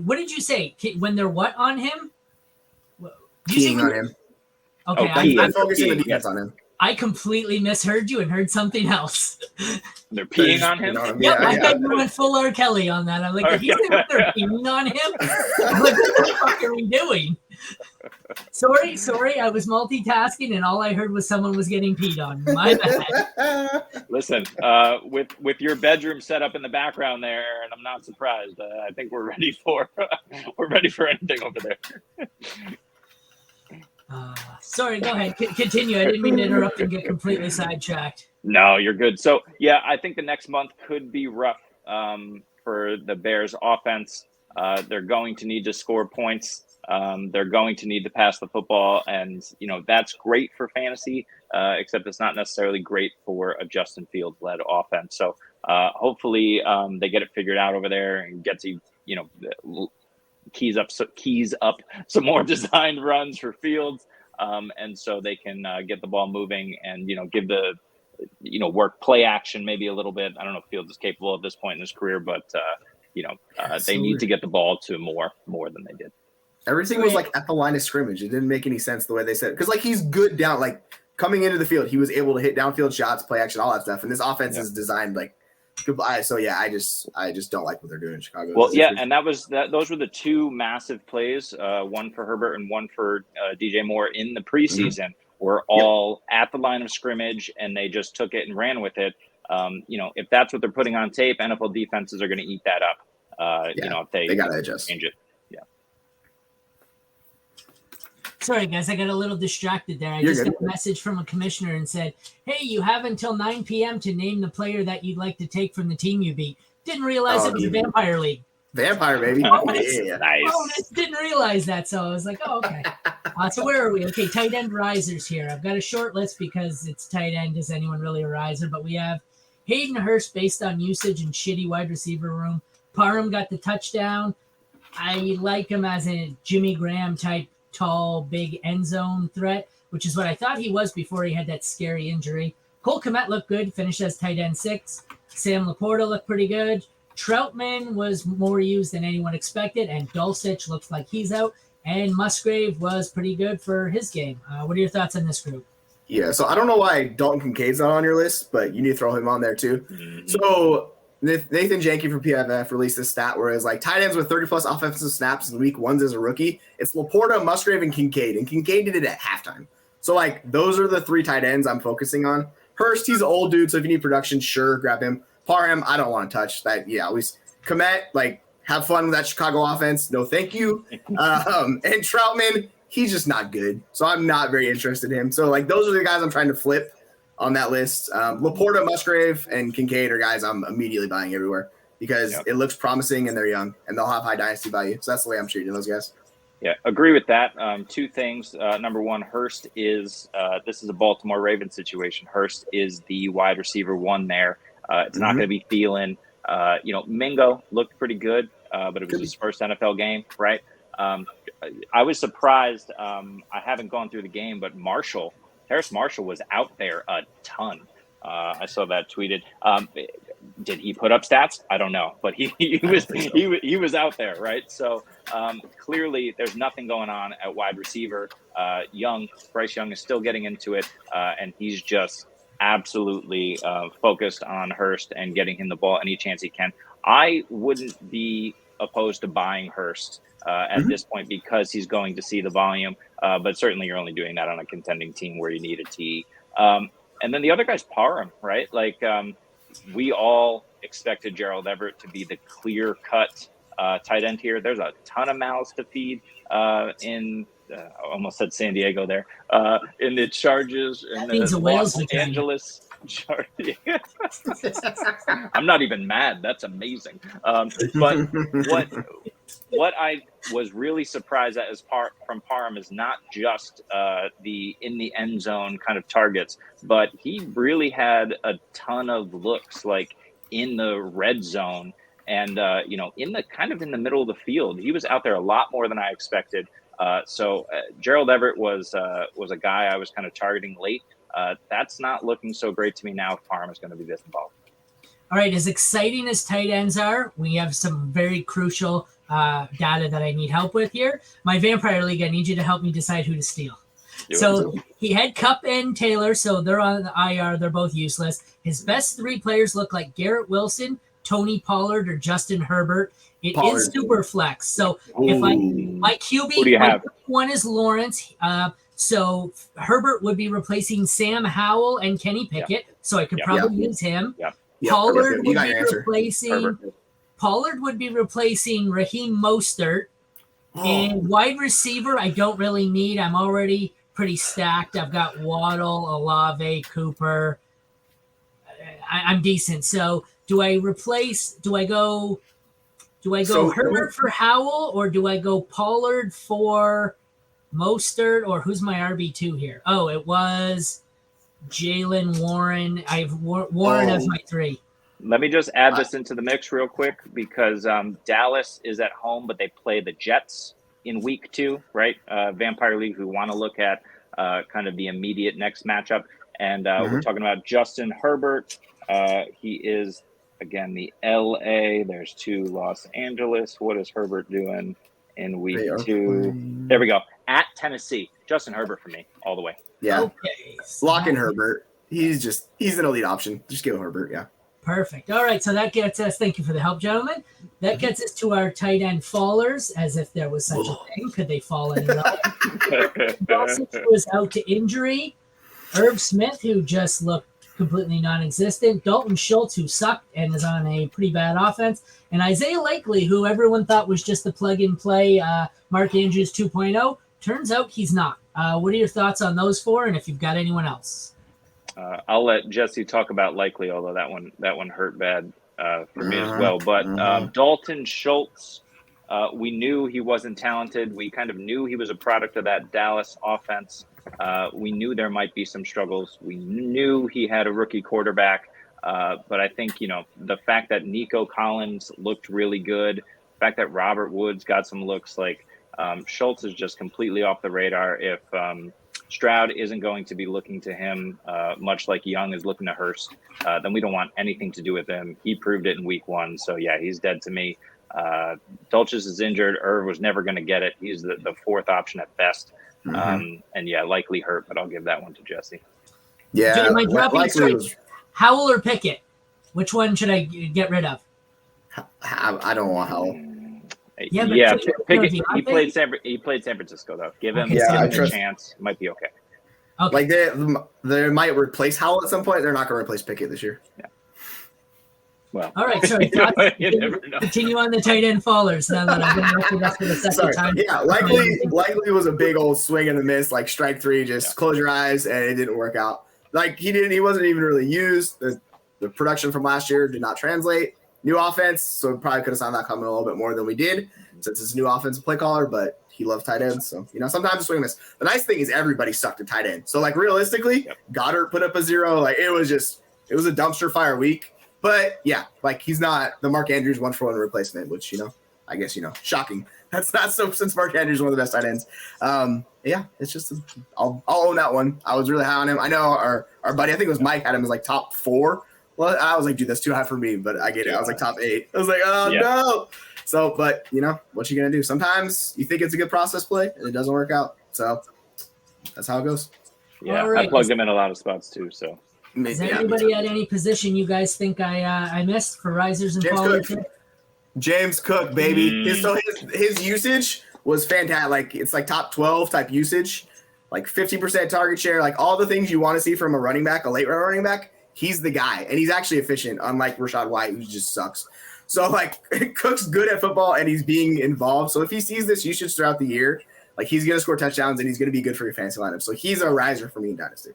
What did you say? When they're what on him? Keying on him. Okay, I'm focusing the defense on him. I completely misheard you and heard something else. They're peeing on him? Yep, I thought you went full R. Kelly on that. I'm like, did you say they're peeing on him? I'm like, what the fuck are we doing? Sorry, I was multitasking and all I heard was someone was getting peed on. My bad. Listen, with your bedroom set up in the background there, and I'm not surprised. I think we're ready for anything over there. Sorry, go ahead. Continue. I didn't mean to interrupt and get completely sidetracked. No, you're good. So, yeah, I think the next month could be rough for the Bears offense. They're going to need to score points. They're going to need to pass the football. And, that's great for fantasy, except it's not necessarily great for a Justin Fields-led offense. So, hopefully they get it figured out over there and get to, keys up some more designed runs for Fields, and so they can get the ball moving and give the work play action maybe a little bit. I don't know if Fields is capable at this point in his career, but they need to get the ball to more than they did. Everything was like at the line of scrimmage. It didn't make any sense the way they said it. Because he's good down, coming into the field, he was able to hit downfield shots, play action, all that stuff. And this offense is designed goodbye. So yeah, I just don't like what they're doing in Chicago. Well, yeah, and those were the two massive plays, one for Herbert and one for DJ Moore in the preseason. Were all at the line of scrimmage, and they just took it and ran with it. If that's what they're putting on tape, NFL defenses are going to eat that up. If they got to adjust. Change it. Sorry, guys, I got a little distracted there. I got a message from a commissioner and said, hey, you have until 9 p.m. to name the player that you'd like to take from the team you beat. Didn't realize it was a Vampire League. Vampire, baby. Yeah. Nice. Didn't realize that, so I was like, oh, okay. So where are we? Okay, tight end risers here. I've got a short list because it's tight end. Is anyone really a riser? But we have Hayden Hurst based on usage and shitty wide receiver room. Parham got the touchdown. I like him as a Jimmy Graham type tall, big end zone threat, which is what I thought he was before he had that scary injury. Cole Kmet looked good, finished as tight end 6. Sam Laporta looked pretty good. Troutman was more used than anyone expected, and Dulcich looks like he's out. And Musgrave was pretty good for his game. What are your thoughts on this group? Yeah, so I don't know why Dalton Kincaid's not on your list, but you need to throw him on there too. So Nathan Janke from PFF released this stat where it's tight ends with 30-plus offensive snaps in week 1 as a rookie. It's Laporta, Musgrave, and Kincaid did it at halftime. So, those are the 3 tight ends I'm focusing on. Hurst, he's an old dude, so if you need production, sure, grab him. Parham, I don't want to touch that. Yeah, always. Komet, have fun with that Chicago offense. No, thank you. And Troutman, he's just not good. So I'm not very interested in him. So, those are the guys I'm trying to flip on that list. Laporta, Musgrave, and Kincaid are guys I'm immediately buying everywhere because it looks promising and they're young and they'll have high dynasty value. So that's the way I'm treating those guys. Yeah, agree with that. 2 things. Number one, Hurst is this is a Baltimore Ravens situation. Hurst is the wide receiver 1 there. It's not going to be Thielen. Mingo looked pretty good, but it was his first NFL game, right? I was surprised. I haven't gone through the game, but Harris Marshall was out there a ton. I saw that tweeted. Did he put up stats? I don't know, but he was out there, right? So clearly, there's nothing going on at wide receiver. Bryce Young is still getting into it, and he's just absolutely focused on Hurst and getting him the ball any chance he can. I wouldn't be opposed to buying Hurst at this point because he's going to see the volume, but certainly you're only doing that on a contending team where you need a T. And then the other guy's Parham, right? Like we all expected Gerald Everett to be the clear-cut tight end here. There's a ton of mouths to feed in I almost said San Diego there, in the Chargers and the Los Angeles Chargers. I'm not even mad. That's amazing. But what I was really surprised at from Parham is not just the in the end zone kind of targets, but he really had a ton of looks like in the red zone and in the middle of the field. He was out there a lot more than I expected. So Gerald Everett was a guy I was kind of targeting late. That's not looking so great to me now if Parham is going to be this involved. All right, as exciting as tight ends are, we have some very crucial data that I need help with here. My Vampire League, I need you to help me decide who to steal. So he had Kupp and Taylor, so they're on the IR. They're both useless. His best three players look like Garrett Wilson, Tony Pollard, or Justin Herbert. It is super flex. So if my QB one is Lawrence. So Herbert would be replacing Sam Howell and Kenny Pickett. So I could probably use him. Pollard would be replacing Raheem Mostert. And wide receiver, I don't really need. I'm already pretty stacked. I've got Waddle, Olave, Cooper. I'm decent. So do I go Herbert for Howell, or do I go Pollard for Mostert, or who's my RB2 here? Oh, it was Jalen Warren. I have Warren as my 3. Let me just add this into the mix real quick because Dallas is at home, but they play the Jets in week 2, right? Vampire League, we want to look at kind of the immediate next matchup. And we're talking about Justin Herbert. He is, again, the LA. There's 2 Los Angeles. What is Herbert doing in week 2? There we go. At Tennessee. Justin Herbert for me all the way. Yeah. Okay. Lock in Herbert. He's an elite option. Just go Herbert. Yeah. Perfect. All right. So that gets us, thank you for the help, gentlemen. That gets us to our tight end fallers, as if there was such a thing. Could they fall in love? Dawson was out to injury. Irv Smith, who just looked completely non-existent. Dalton Schultz, who sucked and is on a pretty bad offense. And Isaiah Likely, who everyone thought was just the plug-and-play Mark Andrews 2.0. Turns out he's not. What are your thoughts on those 4, and if you've got anyone else? I'll let Jesse talk about Likely, although that one hurt bad for me as well. But Dalton Schultz, we knew he wasn't talented. We kind of knew he was a product of that Dallas offense. We knew there might be some struggles. We knew he had a rookie quarterback. But I think, the fact that Nico Collins looked really good, the fact that Robert Woods got some looks, like Schultz is just completely off the radar. If Stroud isn't going to be looking to him, much like Young is looking to Hurst, then we don't want anything to do with him. He proved it in week 1. So, yeah, he's dead to me. Dulcich is injured. Irv was never going to get it. He's the 4th option at best. And, yeah, Likely hurt, but I'll give that one to Jesse. Yeah. Am I dropping straight? Howell or Pickett? Which one should I get rid of? I don't want Howell. Yeah, Pickett. He played San Francisco though. Give him a chance. Might be okay. Like they might replace Howell at some point. They're not going to replace Pickett this year. Yeah. Well, all right. Sorry. Continue on the tight end fallers. Now that I've been with us for the second time. Yeah, likely was a big old swing and a miss. Like strike 3, just close your eyes, and it didn't work out. Like he wasn't even really used. The production from last year did not translate. New offense, so we probably could have signed that coming a little bit more than we did since it's a new offensive play caller, but he loves tight ends. So, sometimes it's swing and miss. The nice thing is everybody sucked at tight end. So, like, realistically, Goddard put up a 0. Like, it was a dumpster fire week. But, yeah, like, he's not the Mark Andrews 1-for-1 replacement, which, I guess, shocking. That's not so since Mark Andrews is one of the best tight ends. Yeah, it's just I'll own that one. I was really high on him. I know our buddy, I think it was Mike, had him as, like, top 4. Well, I was like, dude, that's too high for me, but I get it. I was like top 8. I was like, no. So, but what you gonna do? Sometimes you think it's a good process play and it doesn't work out. So That's how it goes. Yeah, All right. I plugged him in a lot of spots too. So Is there Yeah, anybody at any position you guys think I missed for risers and James fallers? Cook. James Cook, baby. His usage was fantastic. Like it's like top 12 type usage, like 50% target share, like all the things you want to see from a running back, a late round running back. He's the guy, and he's actually efficient, unlike Rachaad White, who just sucks. So like Cook's good at football, and he's being involved. So if he sees this usage throughout the year, like he's gonna score touchdowns, and he's gonna be good for your fantasy lineup. So he's a riser for me in Dynasty.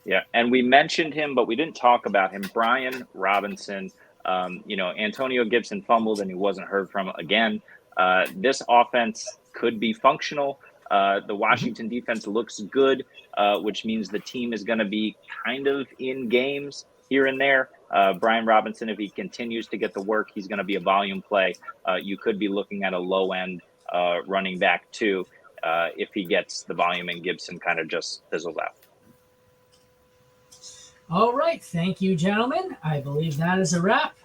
yeah, and we mentioned him, but we didn't talk about him. Brian Robinson. Antonio Gibson fumbled, and he wasn't heard from again. This offense could be functional. The Washington defense looks good, which means the team is going to be kind of in games here and there. Brian Robinson, if he continues to get the work, he's going to be a volume play. You could be looking at a low-end running back too if he gets the volume and Gibson kind of just fizzles out. All right. Thank you, gentlemen. I believe that is a wrap.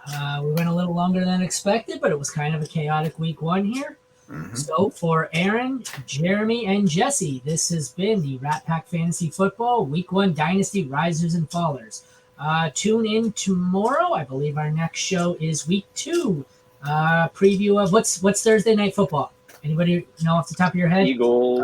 We went a little longer than expected, but it was kind of a chaotic week one here. Mm-hmm. So for Aaron, Jeremy, and Jesse, this has been the Rat Pack Fantasy Football Week 1 Dynasty Risers and Fallers. Tune in tomorrow. I believe our next show is Week 2. Preview of what's Thursday Night Football. Anybody know off the top of your head? Eagles.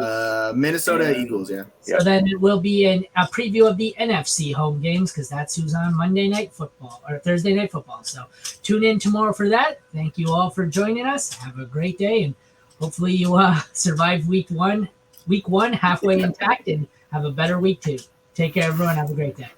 Minnesota Eagles, yeah. So then it will be a preview of the NFC home games because that's who's on Monday Night Football or Thursday Night Football. So tune in tomorrow for that. Thank you all for joining us. Have a great day, and hopefully you survive week one halfway intact and have a better week 2. Take care, everyone. Have a great day.